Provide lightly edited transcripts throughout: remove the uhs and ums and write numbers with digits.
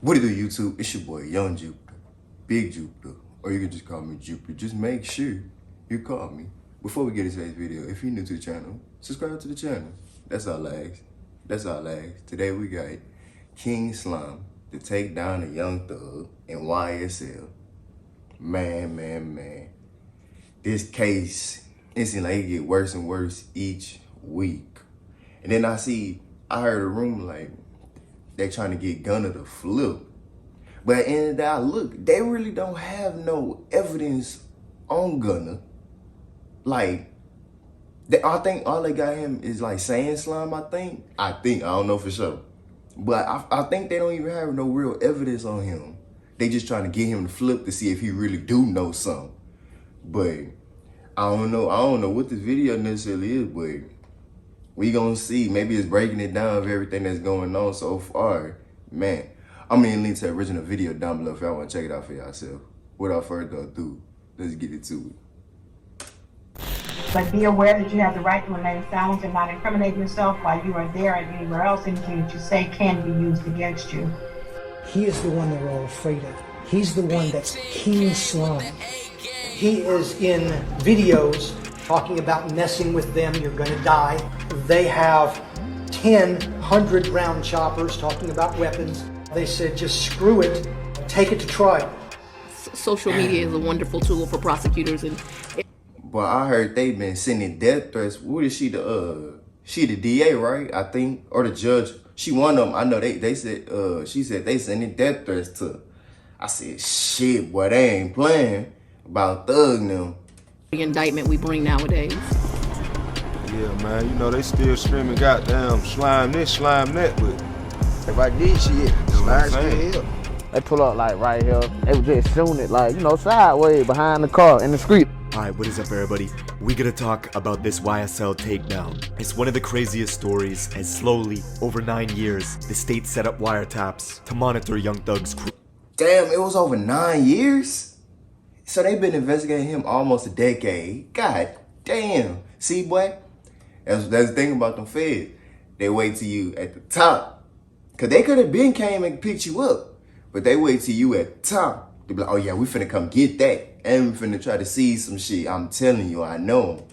What do you do, YouTube? It's your boy, Young Jupiter, Big Jupiter, or you can just call me Jupiter. Just make sure you call me. Before we get into today's video, if you're new to the channel, subscribe to the channel. That's all I ask. That's all I ask. Today we got King Slime to take down a Young Thug and YSL. Man. This case, it seems like it get worse and worse each week. And then I heard a rumor like, they trying to get Gunna to flip. But at the end of the day, I look, they really don't have no evidence on Gunna. Like, I think all they got him is like saying slime, I think. I don't know for sure. But I think they don't even have no real evidence on him. They just trying to get him to flip to see if he really do know something. But I don't know what this video necessarily is, but we gonna see. Maybe it's breaking it down of everything that's going on so far. Man, I'm gonna link to the original video down below if y'all wanna check it out for yourself. Without further ado, let's get into it. But be aware that you have the right to remain silent and not incriminate yourself while you are there and anywhere else. Anything that you say can be used against you. He is the one they're all afraid of. He's the one that's King Slime. He is in videos talking about messing with them, you're gonna die. They have 100 round choppers talking about weapons. They said, just screw it, take it to trial. Social media is a wonderful tool for prosecutors, and But I heard they been sending death threats. What is she the DA, right? I think, or the judge. She one of them. I know they said she said they sending death threats to her. I said, shit, boy, they ain't playing about Thug now. the indictment we bring nowadays. Yeah, man, you know, they still screaming goddamn slime this, slime that, but If I did shit, slime still here. They pull up like right here. They was just shooting it like, sideways behind the car in the street. Alright, what is up everybody? We gotta talk about this YSL takedown. It's one of the craziest stories as slowly, over 9 years, the state set up wiretaps to monitor Young Thug's crew. Damn, it was over 9 years? So they've been investigating him almost a decade. God damn. See, boy? That's the thing about them feds. They wait till you at the top. Cause they could have been came and picked you up. But they wait till you at the top. They be like, oh yeah, we finna come get that. And we finna try to see some shit. I'm telling you, I know.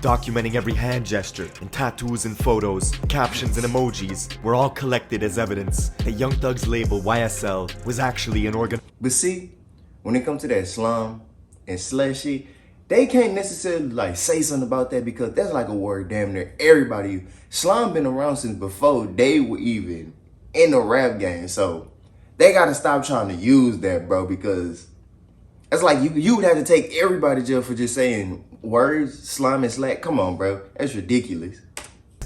Documenting every hand gesture, and tattoos and photos, captions and emojis were all collected as evidence that Young Thug's label YSL was actually an organ. But see, when it comes to that slum and slushy, they can't necessarily like say something about that because that's like a word damn near everybody. Slum been around since before they were even in the rap game. So they gotta stop trying to use that, bro, because it's like you would have to take everybody to jail for just saying words, slime and slack. Come on, bro. That's ridiculous.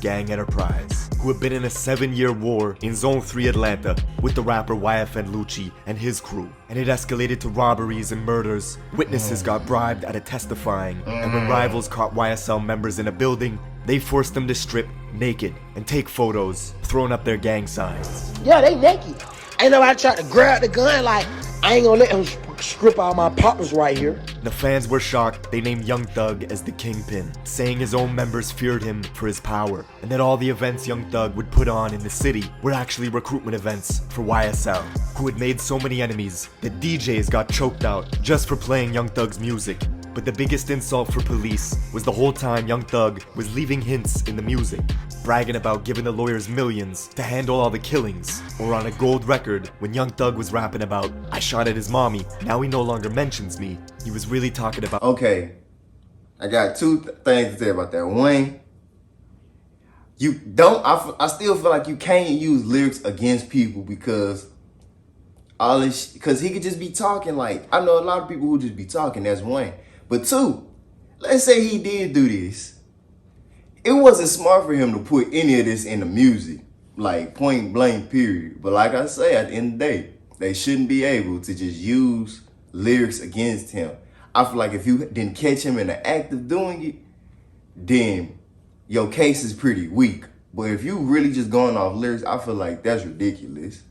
Gang enterprise, who had been in a 7-year war in Zone 3 Atlanta with the rapper YFN Lucci and his crew. And it escalated to robberies and murders. Witnesses got bribed out of testifying, and when rivals caught YSL members in a building, they forced them to strip naked and take photos, throwing up their gang signs. Yeah, they naked. Ain't nobody tried to grab the gun like, I ain't gonna let him strip all my poppers right here. The fans were shocked. They named Young Thug as the kingpin, saying his own members feared him for his power, and that all the events Young Thug would put on in the city were actually recruitment events for YSL, who had made so many enemies that DJs got choked out just for playing Young Thug's music. But the biggest insult for police was the whole time Young Thug was leaving hints in the music, bragging about giving the lawyers millions to handle all the killings, or on a gold record when Young Thug was rapping about, I shot at his mommy, now he no longer mentions me. He was really talking about. Okay, I got two things to say about that. One, you don't, I still feel like you can't use lyrics against people because all this, because he could just be talking like, I know a lot of people who just be talking, that's one. But two, let's say he did do this. It wasn't smart for him to put any of this in the music, like point blank period. But like I say, at the end of the day, they shouldn't be able to just use lyrics against him. I feel like if you didn't catch him in the act of doing it, then your case is pretty weak. But if you really just going off lyrics, I feel like that's ridiculous.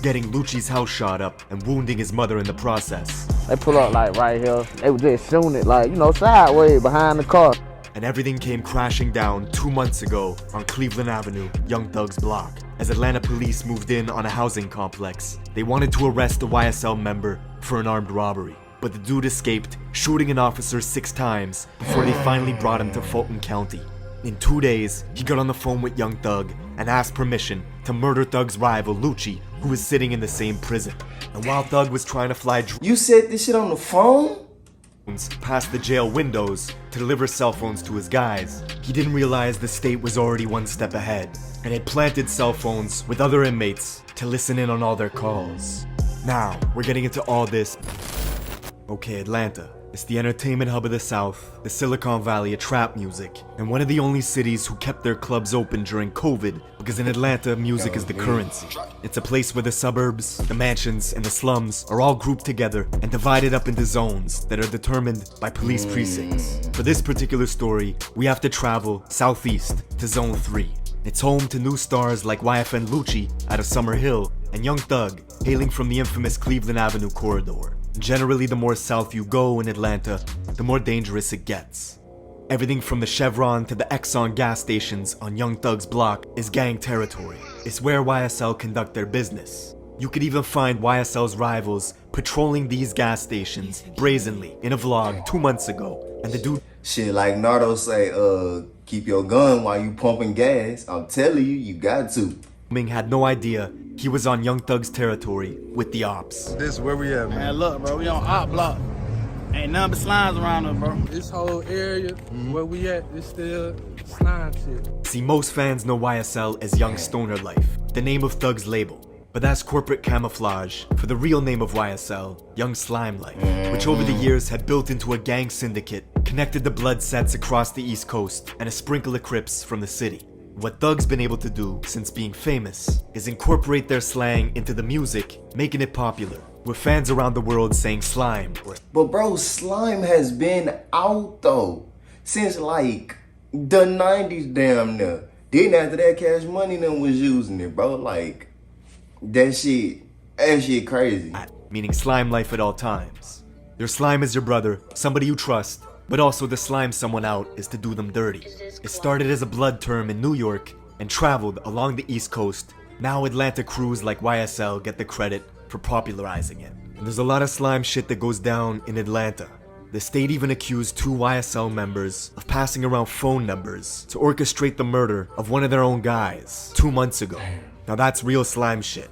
Getting Lucci's house shot up and wounding his mother in the process. They pull up like right here. They was just shooting it like, sideways behind the car. and everything came crashing down 2 months ago on Cleveland Avenue, Young Thug's block. As Atlanta police moved in on a housing complex, they wanted to arrest a YSL member for an armed robbery. But the dude escaped, shooting an officer 6 times before they finally brought him to Fulton County. In 2 days, he got on the phone with Young Thug and asked permission to murder Thug's rival, Lucci, who was sitting in the same prison. And while Thug was trying to fly You said this shit on the phone? drones past the jail windows to deliver cell phones to his guys, he didn't realize the state was already 1 step ahead and had planted cell phones with other inmates to listen in on all their calls. Now, we're getting into all this. Okay, Atlanta. It's the entertainment hub of the South, the Silicon Valley of trap music, and one of the only cities who kept their clubs open during COVID, because in Atlanta, music is the currency. It's a place where the suburbs, the mansions, and the slums are all grouped together and divided up into zones that are determined by police precincts. For this particular story, we have to travel southeast to Zone 3. It's home to new stars like YFN Lucci out of Summer Hill and Young Thug, hailing from the infamous Cleveland Avenue corridor. Generally, the more south you go in Atlanta, the more dangerous it gets. Everything from the Chevron to the Exxon gas stations on Young Thug's block is gang territory. It's where YSL conduct their business. You could even find YSL's rivals patrolling these gas stations brazenly in a vlog 2 months ago, and the dude Shit, like Nardo say, keep your gun while you pumping gas. I'm telling you, you got to. had no idea he was on Young Thug's territory with the ops. This is where we at, man. Man, look, bro, we on Op Block. Ain't nothing but slimes around us, bro. This whole area where we at, it's still slime shit. See, most fans know YSL as Young Stoner Life, the name of Thug's label. But that's corporate camouflage for the real name of YSL, Young Slime Life, which over the years had built into a gang syndicate, connected the blood sets across the East Coast, and a sprinkle of Crips from the city. What Thug's been able to do since being famous is incorporate their slang into the music, making it popular, with fans around the world saying slime. But bro, slime has been out though since like the 90s damn near. Then after that, Cash Money them was using it, bro. Like that shit crazy. Meaning slime life at all times. Your slime is your brother, somebody you trust, but also to slime someone out is to do them dirty. It started as a blood term in New York and traveled along the East Coast. Now Atlanta crews like YSL get the credit for popularizing it. And there's a lot of slime shit that goes down in Atlanta. The state even accused 2 YSL members of passing around phone numbers to orchestrate the murder of one of their own guys 2 months ago. Now that's real slime shit.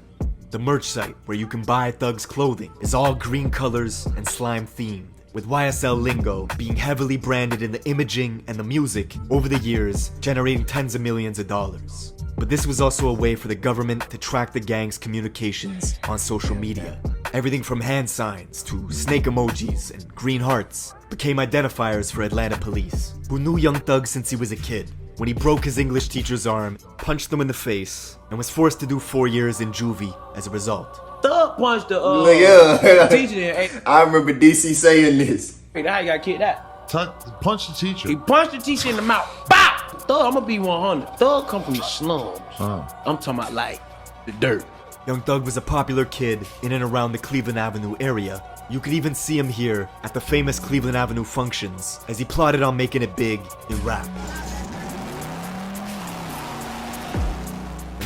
The merch site where you can buy Thug's clothing is all green colors and slime themed, with YSL lingo being heavily branded in the imaging and the music over the years, generating tens of millions of dollars. But this was also a way for the government to track the gang's communications on social media. Everything from hand signs to snake emojis and green hearts became identifiers for Atlanta police, who knew Young Thug since he was a kid, when he broke his English teacher's arm, punched him in the face, and was forced to do 4 years in juvie as a result. Thug punched the teacher. I remember DC saying this. Hey, now he got kicked out. Punch the teacher. He punched the teacher in the mouth. Bow! Thug, I'm gonna be 100. Thug come from the slums. I'm talking about like the dirt. Young Thug was a popular kid in and around the Cleveland Avenue area. You could even see him here at the famous Cleveland Avenue functions as he plotted on making it big in rap.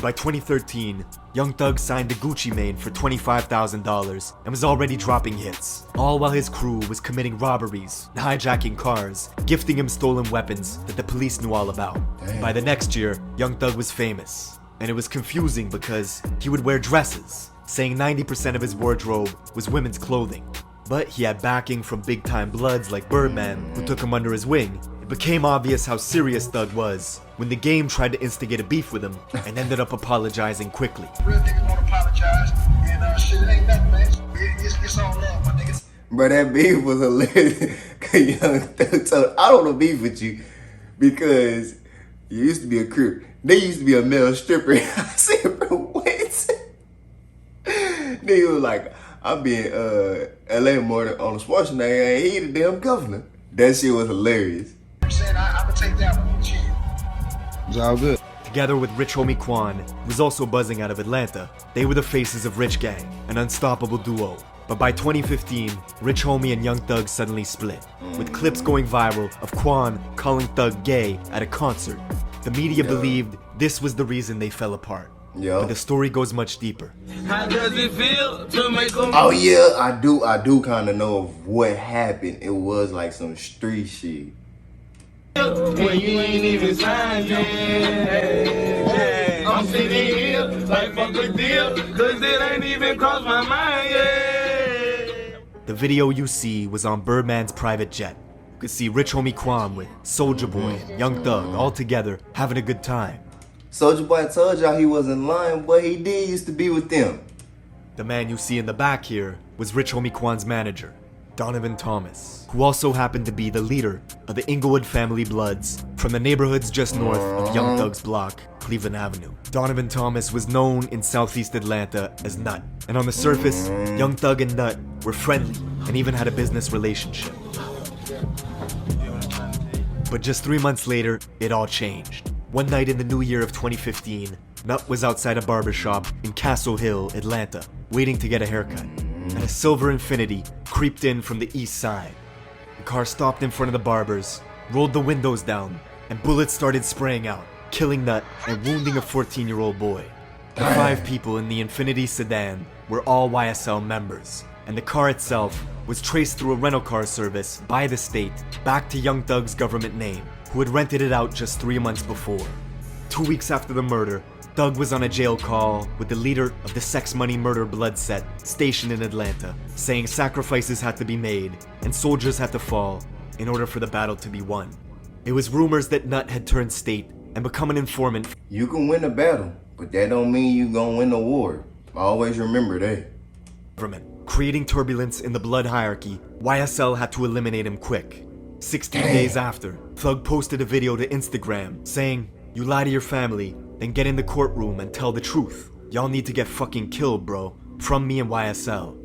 By 2013, Young Thug signed to Gucci Mane for $25,000 and was already dropping hits, all while his crew was committing robberies and hijacking cars, gifting him stolen weapons that the police knew all about. By the next year, Young Thug was famous, and it was confusing because he would wear dresses, saying 90% of his wardrobe was women's clothing. But he had backing from big-time bloods like Birdman, who took him under his wing. It became obvious how serious Thug was when the game tried to instigate a beef with him and ended up apologizing quickly. Real niggas wanna apologize, and shit ain't nothing, man. It's all love, my niggas. Bro, that beef was hilarious. Young Thug told, I don't want to beef with you because you used to be a crip. They used to be a male stripper. I said, bro, what? Then he was like, I be in LA more than on the Schwarzenegger, and he the damn governor. That shit was hilarious. I'm saying I would take that one. Chill. It's all good. Together with Rich Homie Quan, who was also buzzing out of Atlanta, they were the faces of Rich Gang, an unstoppable duo. But by 2015, Rich Homie and Young Thug suddenly split, with clips going viral of Quan calling Thug gay at a concert. The media believed this was the reason they fell apart. But the story goes much deeper. How does it feel to make them? Oh yeah, I do kind of know of what happened. It was like some street shit. When you ain't even signed yet. I'm sitting here like fuck a deal, cause it ain't even crossed my mind yet. The video you see was on Birdman's private jet. You could see Rich Homie Quan with Soulja Boy and Young Thug all together having a good time. Soulja Boy told y'all he wasn't lying, but he did used to be with them. The man you see in the back here was Rich Homie Quan's manager, Donovan Thomas, who also happened to be the leader of the Inglewood family Bloods from the neighborhoods just north of Young Thug's block, Cleveland Avenue. Donovan Thomas was known in Southeast Atlanta as Nut, and on the surface, Young Thug and Nut were friendly and even had a business relationship. But just 3 months later, it all changed. One night in the new year of 2015, Nut was outside a barbershop in Castle Hill, Atlanta, waiting to get a haircut. And a silver Infiniti creeped in from the east side. The car stopped in front of the barber's, rolled the windows down, and bullets started spraying out, killing Nut and wounding a 14-year-old boy. The 5 people in the Infiniti sedan were all YSL members, and the car itself was traced through a rental car service by the state back to Young Thug's government name, who had rented it out just 3 months before. 2 weeks after the murder, Thug was on a jail call with the leader of the Sex Money Murder Blood set stationed in Atlanta, saying sacrifices had to be made and soldiers had to fall in order for the battle to be won. It was rumors that Nut had turned state and become an informant. You can win a battle, but that don't mean you gonna win the war. Always remember that. Government, creating turbulence in the blood hierarchy, YSL had to eliminate him quick. 16 days after, Thug posted a video to Instagram saying, "You lie to your family, then get in the courtroom and tell the truth. Y'all need to get fucking killed, bro. From me and YSL."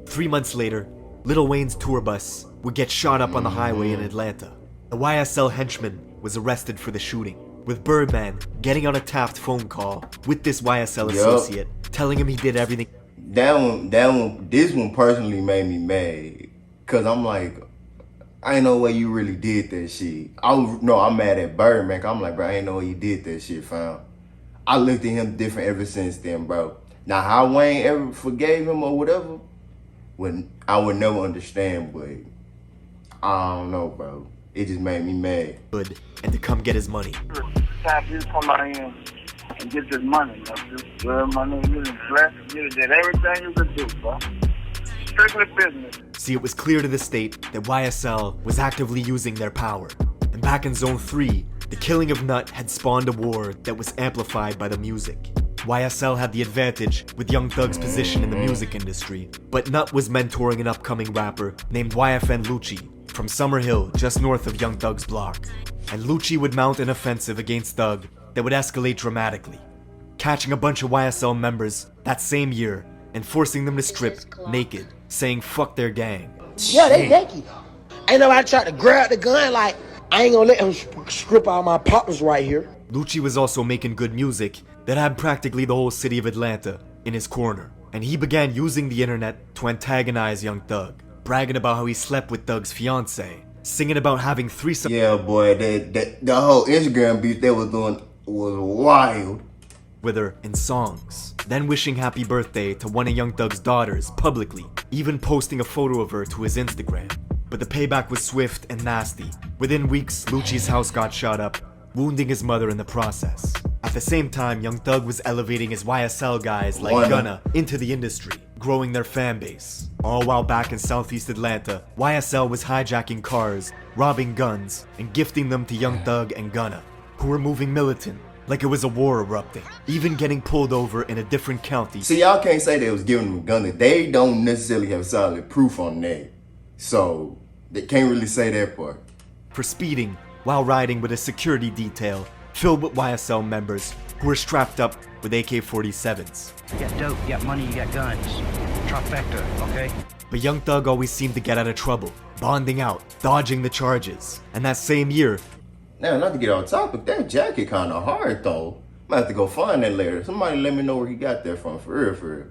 3 months later, Lil Wayne's tour bus would get shot up on the highway in Atlanta. A YSL henchman was arrested for the shooting, with Birdman getting on a Taft phone call with this YSL associate, telling him he did everything. This one personally made me mad. Cause I'm like, I ain't no way you really did that shit. I'm mad at Birdman. I'm like, bro, I ain't no way you did that shit, fam. I looked at him different ever since then, bro. Now, how Wayne ever forgave him or whatever, I would never understand, but I don't know, bro. It just made me mad. Good, and to come get his money. Time you come out here and get this money, this good money, you done blessed, you did everything you could do, bro. Strictly business. See, it was clear to the state that YSL was actively using their power. And back in Zone 3, the killing of Nut had spawned a war that was amplified by the music. YSL had the advantage with Young Thug's position in the music industry, but Nut was mentoring an upcoming rapper named YFN Lucci from Summer Hill, just north of Young Thug's block. And Lucci would mount an offensive against Thug that would escalate dramatically, catching a bunch of YSL members that same year and forcing them to strip naked, saying fuck their gang. Yeah, they naked. Ain't nobody tried to grab the gun like, I ain't gonna let him strip all my partners right here. Lucci was also making good music that had practically the whole city of Atlanta in his corner, and he began using the internet to antagonize Young Thug, bragging about how he slept with Thug's fiance, singing about having threesomes. Yeah, boy, the whole Instagram beef they was doing was wild. With her in songs, then wishing happy birthday to one of Young Thug's daughters publicly, even posting a photo of her to his Instagram. But the payback was swift and nasty. Within weeks, Lucci's house got shot up, wounding his mother in the process. At the same time, Young Thug was elevating his YSL guys like Gunna into the industry, growing their fan base. All while back in Southeast Atlanta, YSL was hijacking cars, robbing guns, and gifting them to Young Thug and Gunna, who were moving militant, like it was a war erupting, even getting pulled over in a different county. See, y'all can't say they was giving them Gunna. They don't necessarily have solid proof on that. So, they can't really say that part. For speeding while riding with a security detail filled with YSL members who were strapped up with AK-47s. You got dope, you got money, you got guns. Trifecta, okay? But Young Thug always seemed to get out of trouble, bonding out, dodging the charges. And that same year... Now, not to get off topic, that jacket kind of hard, though. Might have to go find that later. Somebody let me know where he got that from, for real, for real.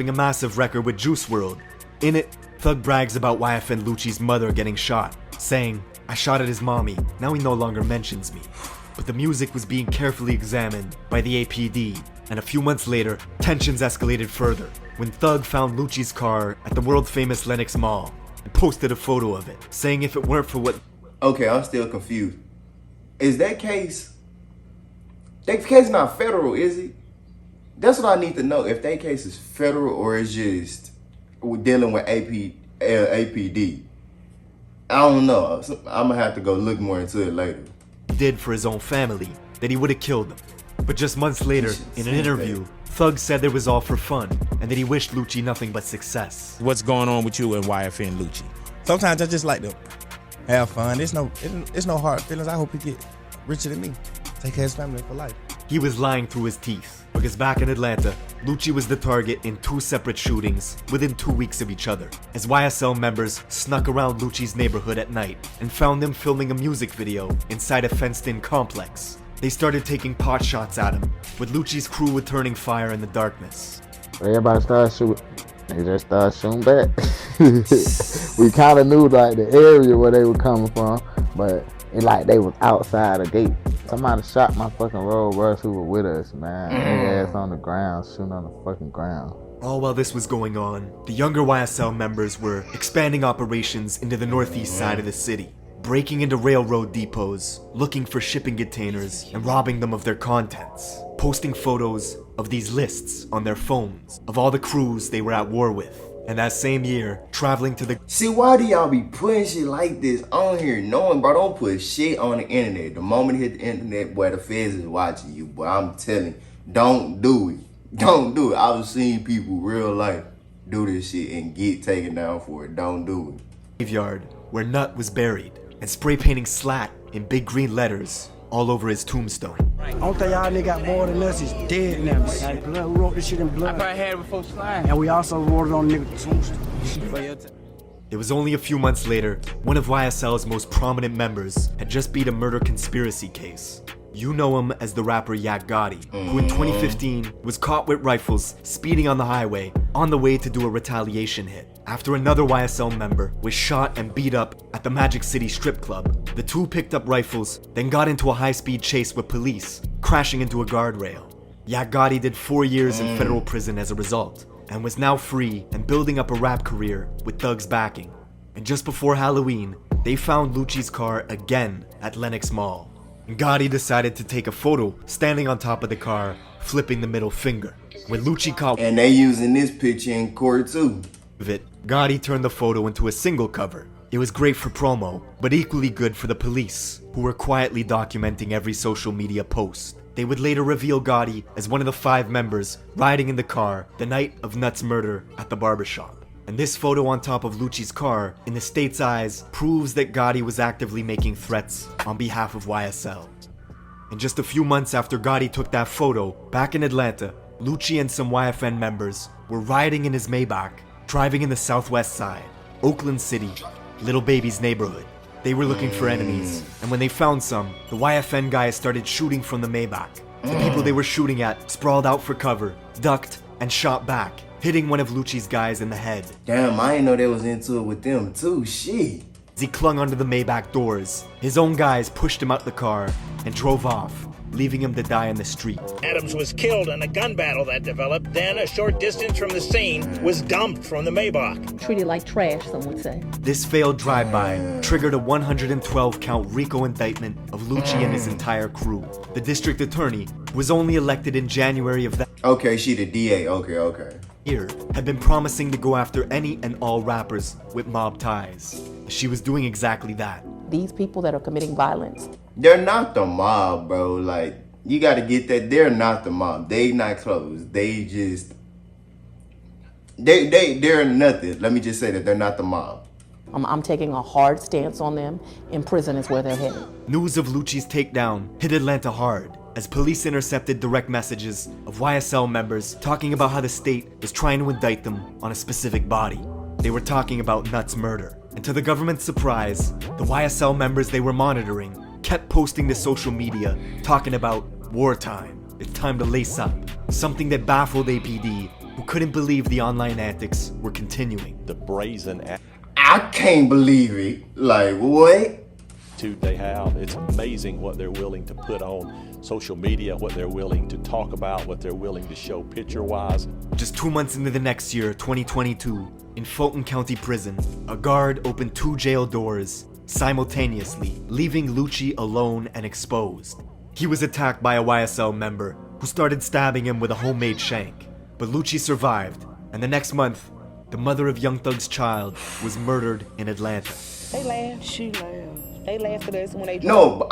A massive record with Juice WRLD, In it, Thug brags about YFN Lucci's mother getting shot, saying, "I shot at his mommy, now he no longer mentions me." But the music was being carefully examined by the APD, and a few months later, tensions escalated further when Thug found Lucci's car at the world-famous Lenox Mall and posted a photo of it, saying if it weren't for what... Okay, I'm still confused. Is that case not federal, is it? That's what I need to know. If that case is federal or it's just dealing with APD. I don't know. I'm gonna have to go look more into it later. Did for his own family that he would have killed them. But just months later, in an interview, Thug said it was all for fun and that he wished Lucci nothing but success. What's going on with you and YFN Lucci? Sometimes I just like to have fun. It's no hard feelings. I hope he get richer than me. Take care of his family for life. He was lying through his teeth, because back in Atlanta, Lucci was the target in 2 separate shootings within 2 weeks of each other, as YSL members snuck around Lucci's neighborhood at night and found him filming a music video inside a fenced-in complex. They started taking pot shots at him, with Lucci's crew returning fire in the darkness. Everybody started shooting. They just started shooting back. We kind of knew like the area where they were coming from, but it like they was outside the gate. Somebody shot my fucking road rush who were with us, man. They ass on the ground, shooting on the fucking ground. All while this was going on, the younger YSL members were expanding operations into the northeast side of the city, breaking into railroad depots, looking for shipping containers, and robbing them of their contents, posting photos of these lists on their phones of all the crews they were at war with. And that same year, traveling to the... See, why do y'all be putting shit like this on here? Knowing, bro, don't put shit on the internet. The moment you hit the internet, boy, the feds is watching you. Boy, I'm telling you, don't do it. Don't do it. I've seen people real life do this shit and get taken down for it. Don't do it. Graveyard where Nut was buried and spray painting SLAT in big green letters all over his tombstone. Only thing y'all nigga got more than us is dead now. Blood, we wrote this shit in blood. I probably had it before slime. And we also wrote it on nigga tombstone. It was only a few months later, one of YSL's most prominent members had just beat a murder conspiracy case. You know him as the rapper Yak Gotti, who in 2015 was caught with rifles speeding on the highway on the way to do a retaliation hit. After another YSL member was shot and beat up at the Magic City strip club, the two picked up rifles, then got into a high-speed chase with police, crashing into a guardrail. Yak Gotti did 4 years in federal prison as a result, and was now free and building up a rap career with Thug's backing. And just before Halloween, they found Lucci's car again at Lenox Mall. And Gotti decided to take a photo standing on top of the car, flipping the middle finger. When Lucci caught... And they using this picture in court too. ...it, Gotti turned the photo into a single cover. It was great for promo, but equally good for the police, who were quietly documenting every social media post. They would later reveal Gotti as one of the 5 members riding in the car the night of Nut's murder at the barbershop. And this photo on top of Lucci's car, in the state's eyes, proves that Gotti was actively making threats on behalf of YSL. And just a few months after Gotti took that photo, back in Atlanta, Lucci and some YFN members were riding in his Maybach, driving in the southwest side, Oakland City, Little Baby's neighborhood. They were looking for enemies, and when they found some, the YFN guys started shooting from the Maybach. The people they were shooting at sprawled out for cover, ducked, and shot back, hitting one of Lucci's guys in the head. Damn, I didn't know they was into it with them too, shit. As he clung onto the Maybach doors, his own guys pushed him out the car and drove off, leaving him to die in the street. Adams was killed in a gun battle that developed, then a short distance from the scene was dumped from the Maybach. Treated like trash, some would say. This failed drive-by triggered a 112-count RICO indictment of Lucci and his entire crew. The district attorney was only elected in January of that Okay, she the DA, okay. year, had been promising to go after any and all rappers with mob ties. She was doing exactly that. These people that are committing violence, They're not the mob, bro. Like, you gotta get that. They're not the mob. They not close. They just... They're nothing. Let me just say that they're not the mob. I'm taking a hard stance on them. In prison is where they're headed. News of Lucci's takedown hit Atlanta hard, as police intercepted direct messages of YSL members talking about how the state is trying to indict them on a specific body. They were talking about Nut's murder, and to the government's surprise, the YSL members they were monitoring kept posting to social media talking about wartime, it's time to lace up, something that baffled APD, who couldn't believe the online antics were continuing. The brazen I can't believe it. Like, what? attitude they have. It's amazing what they're willing to put on social media, what they're willing to talk about, what they're willing to show picture-wise. Just 2 months into the next year, 2022, in Fulton County Prison, a guard opened 2 jail doors simultaneously, leaving Lucci alone and exposed. He was attacked by a YSL member who started stabbing him with a homemade shank. But Lucci survived, and the next month, the mother of Young Thug's child was murdered in Atlanta. They laughed, she laughed. They laughed at us when they but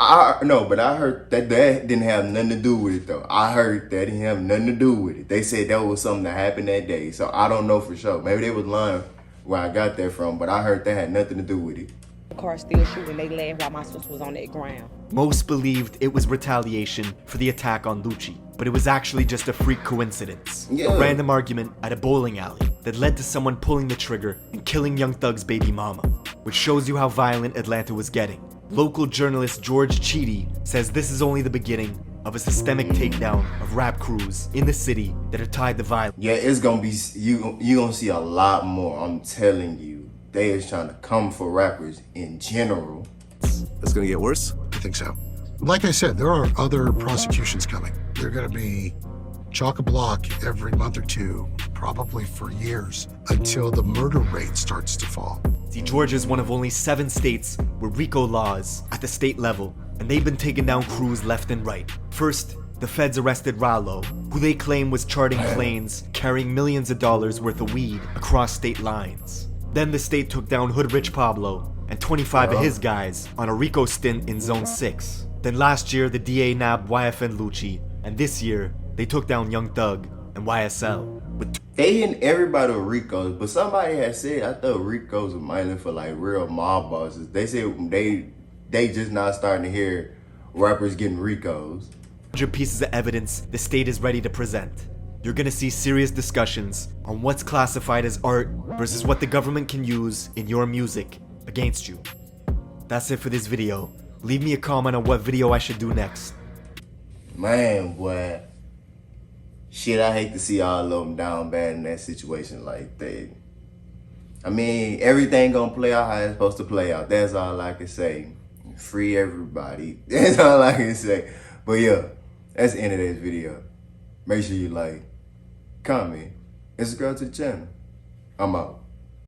I heard that didn't have nothing to do with it though. I heard that didn't have nothing to do with it. They said that was something that happened that day, so I don't know for sure. Maybe they was lying where I got that from, but I heard that had nothing to do with it. The car still shooting, they laughed while my sister was on that ground. Most believed it was retaliation for the attack on Lucci, but it was actually just a freak coincidence. Yeah. A random argument at a bowling alley that led to someone pulling the trigger and killing Young Thug's baby mama, which shows you how violent Atlanta was getting. Local journalist George Cheedy says this is only the beginning of a systemic takedown of rap crews in the city that are tied to violence. Yeah, it's gonna be, you gonna see a lot more, I'm telling you. They is trying to come for rappers in general. It's gonna get worse? I think so. Like I said, there are other prosecutions coming. They're gonna be chock-a-block every month or two, probably for years, until the murder rate starts to fall. See, Georgia's one of only 7 states with RICO laws at the state level, and they've been taking down crews left and right. First, the feds arrested Rallo, who they claim was charting planes carrying millions of dollars worth of weed across state lines. Then the state took down Hood Rich Pablo and 25 of his guys on a RICO stint in Zone 6. Then last year, the DA nabbed YFN Lucci, and this year, they took down Young Thug and YSL. They hitting everybody with RICOs, but somebody had said, I thought RICOs were mainly for like real mob bosses. They said they just not starting to hear rappers getting RICOs. 100 pieces of evidence the state is ready to present. You're gonna see serious discussions on what's classified as art versus what the government can use in your music against you. That's it for this video. Leave me a comment on what video I should do next. Man, boy. Shit, I hate to see all of them down bad in that situation like that. I mean, everything gonna play out how it's supposed to play out. That's all I can say. Free everybody. That's all I can say. But yeah, that's the end of this video. Make sure you like, comment, and subscribe to the channel. I'm out.